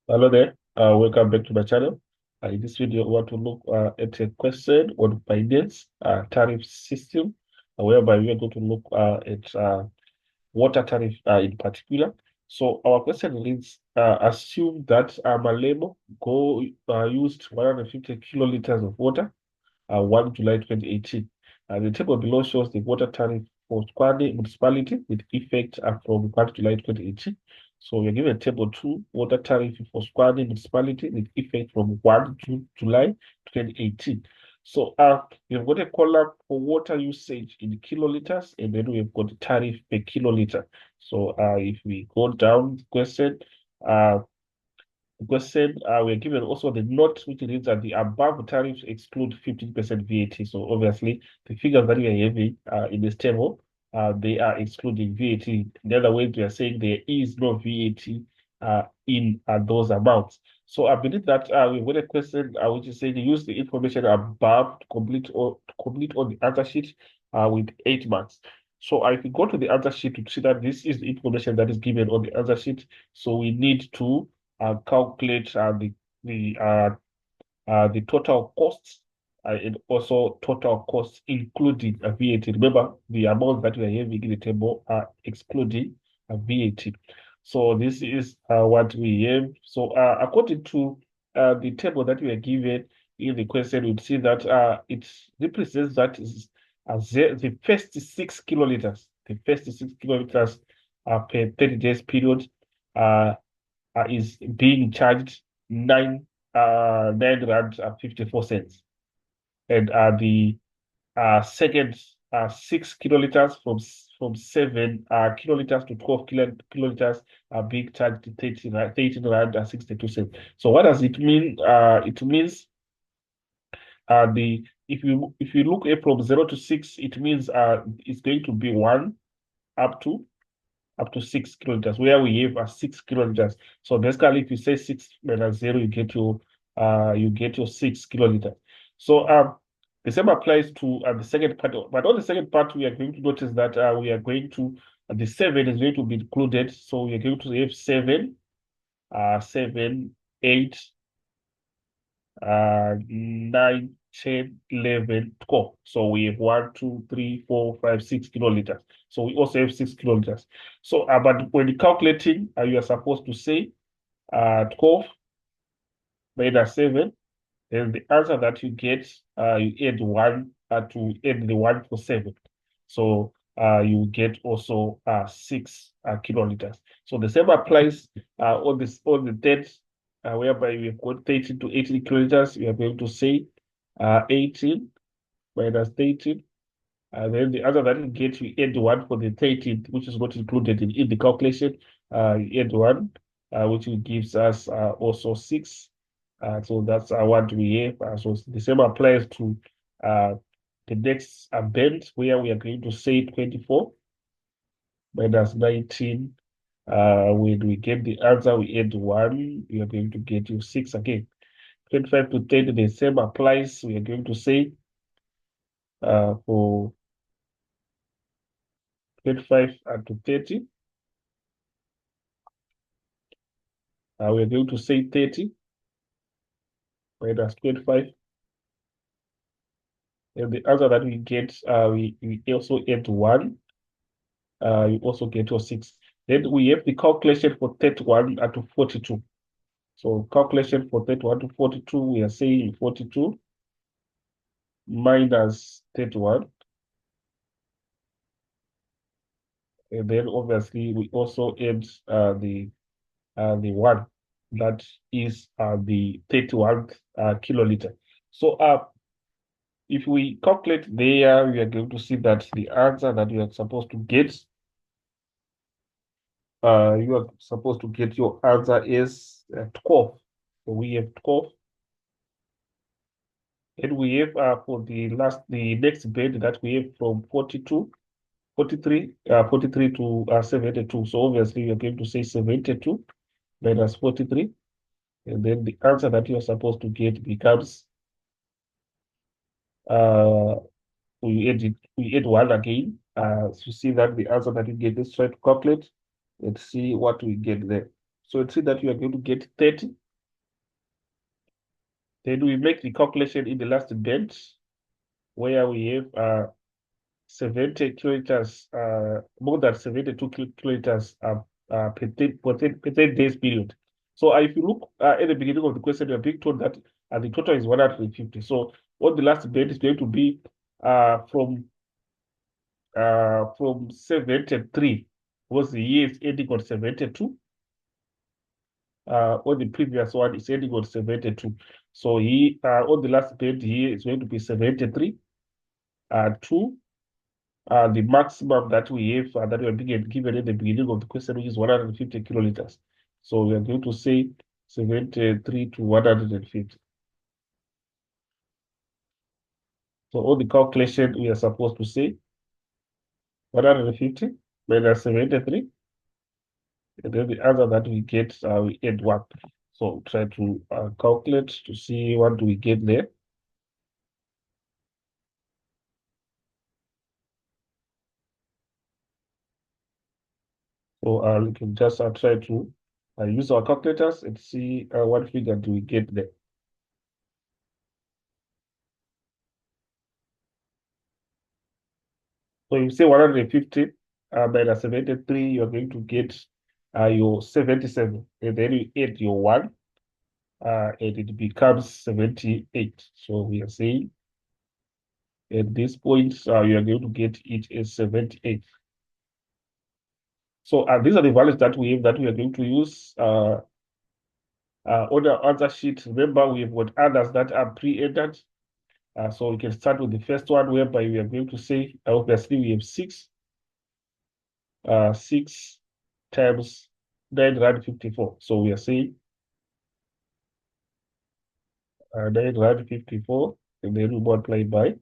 Hello there. Welcome back to my channel. In this video, I want to look at a question on finance tariff system, whereby we are going to look at water tariff in particular. So our question reads, assume that Malemo go used 150 kiloliters of water 1 July 2018. The table below shows the water tariff for Kwale municipality with effect from 1 July 2018. So we're given table 2, water tariff for Kwale municipality with effect from 1 July 2018. So we've got a column for water usage in kiloliters, and then we've got tariff per kiloliter. So if we go down the question, uh, we're given also the note which reads that the above tariffs exclude 15% VAT. So obviously, the figures that we are having in this table, they are excluding VAT. In other words, we are saying there is no VAT in those amounts. So I believe that we've got a question which is saying use the information above to complete on the answer sheet with 8 marks. So if we go to the answer sheet to see that this is the information that is given on the answer sheet, so we need to calculate the total costs and also total costs including VAT. Remember, the amounts that we are having in the table are excluding VAT. So this is what we have. So according to the table that we are given in the question, we'd see that it represents that is the first 6 kiloliters, per 30 days period uh, is being charged 9 rand 54 cents, and the second 6 kiloliters from 7 kiloliters to 12 kiloliters are being charged 13 rand 62 cents. So what does it mean? It means the if you look at from 0 to 6, it means it's going to be 1 up to 6 kiloliters, where we have 6 kiloliters. So basically, if you say 6 minus 0, you get your 6 kiloliters. So the same applies to the second part. But on the second part, we are going to notice that we are going to the 7 is going to be included. So we are going to have 7, 7, 8, 9, 10, 11, 12. So we have 1, 2, 3, 4, 5, 6 kiloliters. So we also have 6 kiloliters. So, but when you're calculating, you are supposed to say 12 minus 7. Then the answer that you get, you add 1 to add the 1 for 7. So you get also 6 kiloliters. So the same applies on the third, whereby we've got 13 to 18 kiloliters. We are going to say 18 minus 13. And then the other that you get, you add 1 for the 13th, which is not included in the calculation. You add 1, which gives us also 6. So that's what we have. So the same applies to the next band, where we are going to say 24 minus 19. When we get the answer, we add 1, we are going to get you 6 again. 25 to 30, the same applies. We are going to say for 25 to 30, we're going to say 30 minus 25. And the answer that we get, we also add 1. You also get your 6. Then we have the calculation for 31 to 42. So calculation for 31 to 42, we are saying 42 minus 31. And then obviously we also add the 1. That is the 31 kiloliter. So if we calculate there, we are going to see that the answer that we are supposed to get, you are supposed to get your answer is 12. So we have 12. And we have for the next band that we have from 42, 43, 43 to 72. So obviously you're going to say 72 minus 43. And then the answer that you are supposed to get becomes, uh, we add 1 again. To see that the answer that we get, let's try to calculate. Let's see what we get there. So let's see that we are going to get 30. Then we make the calculation in the last bed where we have 70 kiloliters, more than 72 kiloliters per 10 days period. So if you look at the beginning of the question, you're being told that the total is 150. So what the last bed is going to be from 73 was the year is ending on 72. On the previous one is ending on 72. So he on the last bed here is going to be 73. Two, the maximum that we have that we are being given at the beginning of the question, which is 150 kiloliters. So we are going to say 73 to 150. So all the calculation we are supposed to say 150 minus 73, and then the answer that we get, we add 1. So try to calculate to see what do we get there. So we can just try to use our calculators and see what figure do we get there. So you say 150 minus 73, you're going to get your 77, and then you add your 1, and it becomes 78. So we are saying at this point, you are going to get it as 78. So these are the values that we have that we are going to use on the answer sheet. Remember, we have got others that are pre-entered. So we can start with the first one, whereby we are going to say, obviously, we have 6 times 954. So we are saying 954, and then we multiply by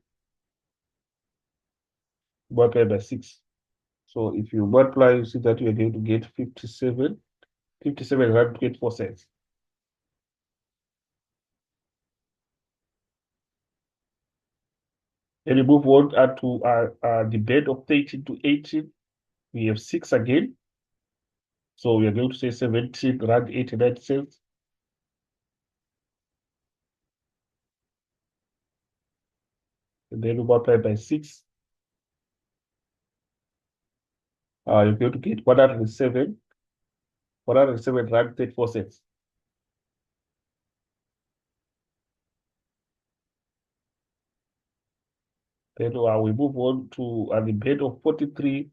6. So if you multiply, you see that you are going to get 57 rand 24 cents. Then we move on to the bed of 13 to 18. We have 6 again. So we are going to say 17 rand 89 cents. And then we multiply by 6. You're going to get 107 rand 34 cents. Then we move on to the bed of 43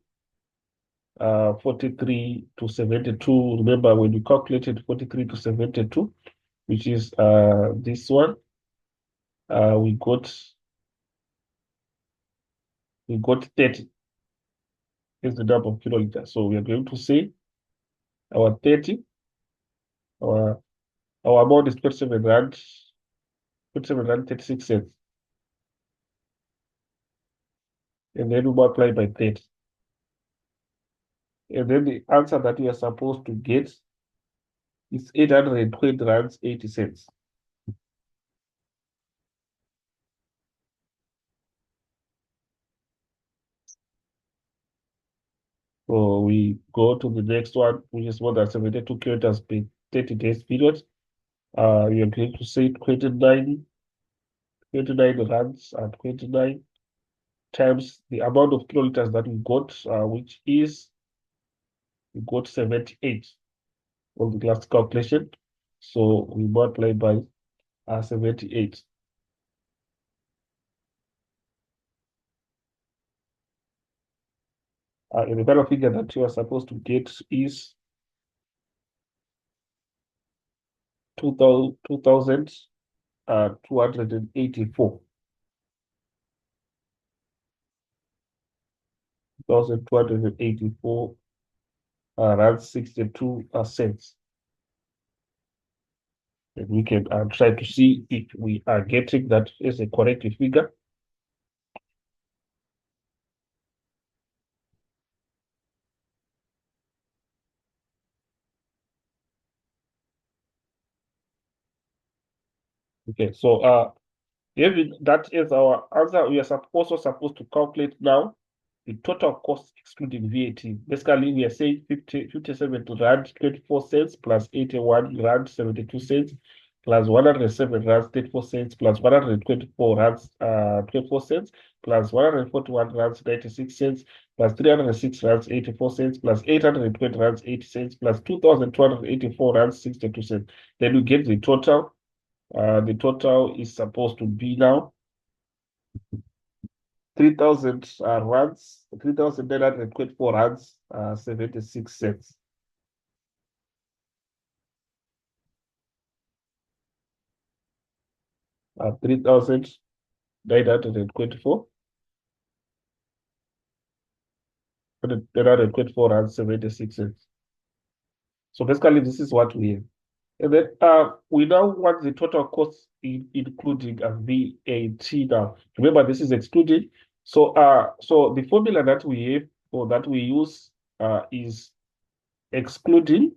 to 72. Remember, when we calculated 43 to 72, which is this one, we got 30 is the number of kiloliters. So we are going to say our 30, our amount is 27 rand 36 cents. And then we multiply by 30. And then the answer that we are supposed to get is 820 rands 80 cents. So we go to the next one, which is more than 72 kilometers per 30 days period. We are going to say 29 rands and 29 times the amount of kiloliters that we got, which is we got 78 on the last calculation. So we multiply by 78. And the final figure that you are supposed to get is 2,284. 2,284 rand 62 cents. And we can try to see if we are getting that as a correct figure. Okay, so if that is our answer, we are also supposed to calculate now the total cost excluding VAT. Basically, we are saying 57 rand 24 cents plus 81 rand 72 cents plus 107 rand 34 cents plus 124 rand 24 cents plus 141 rand 96 cents plus 306 rand 84 cents plus 820 rand 80 cents plus 2,284 rand 62 cents. Then we get the total. The total is supposed to be now 3,000 rands, 3,924 rands, 76 cents. 3,924, 924 rands, 76 cents. So basically, this is what we have. And then we now want the total cost including a VAT now. Remember, this is excluding. So so the formula that we have or that we use is excluding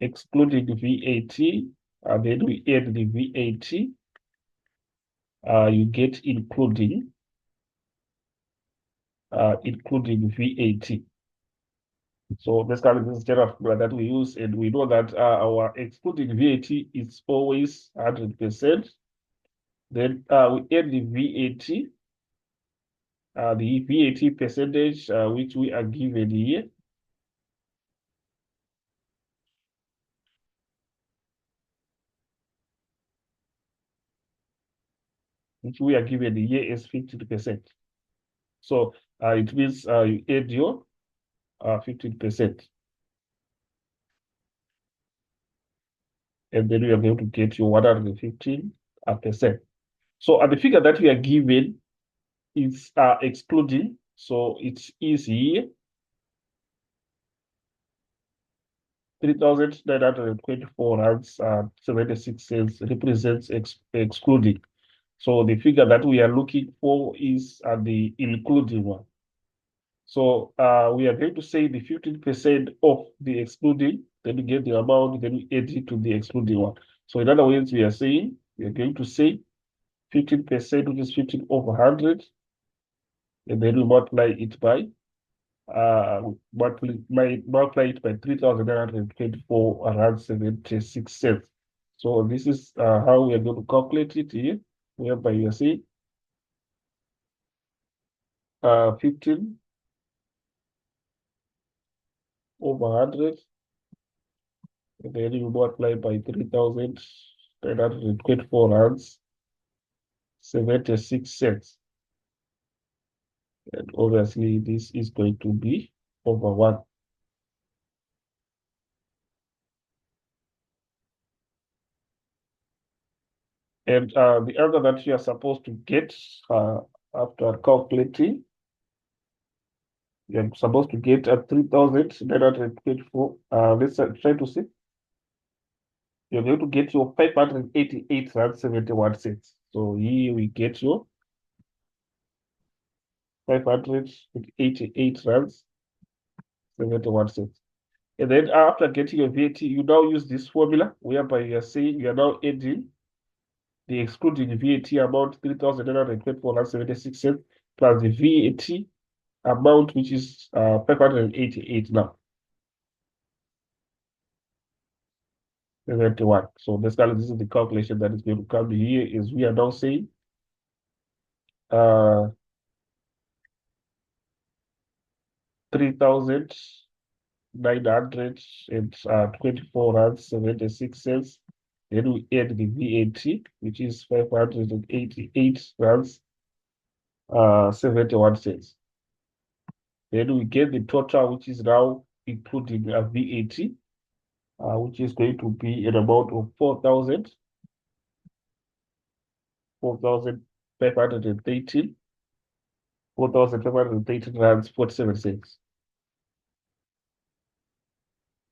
the VAT, and then we add the VAT. You get including VAT. So basically, this is general formula that we use, and we know that our excluding VAT is always 100%. Then we add the VAT percentage which we are given here. Which we are given here is 50%. So it means you add your 15%. And then we are going to get your 115%. So the figure that we are given is excluding. So it's easy. 3,924 rands 76 cents represents excluding. So the figure that we are looking for is the including one. So we are going to say the 15% of the excluding, then we get the amount, then we add it to the excluding one. So in other words, we are saying, we are going to say 15%, which is 15 over 100, and then we multiply it by multiply it by 3,924 rand 76 cents. So this is how we are going to calculate it here, whereby you are saying 15 over 100, and then you multiply by 3,924 rands 76 cents. And obviously, this is going to be over 1. And the answer that you are supposed to get after calculating, you're supposed to get 3,924. Let's try to see. You're going to get your 588 rand 71 cents. So here we get your 588 rands 71 cents. And then after getting your VAT, you now use this formula whereby you are saying you are now adding the excluding VAT amount 3,924 rand 76 cents plus the VAT amount which is 588 now. 71. So basically, this is the calculation that is going to come here. Is we are now saying 3,924 rand 76 cents. Then we add the VAT, which is 588 rands 71 cents. Then we get the total, which is now including a VAT, which is going to be an amount of 4,513 rands 47 cents.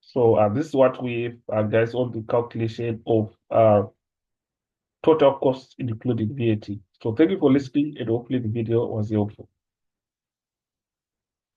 So this is what we have, guys, on the calculation of total costs including VAT. So thank you for listening, and hopefully the video was helpful.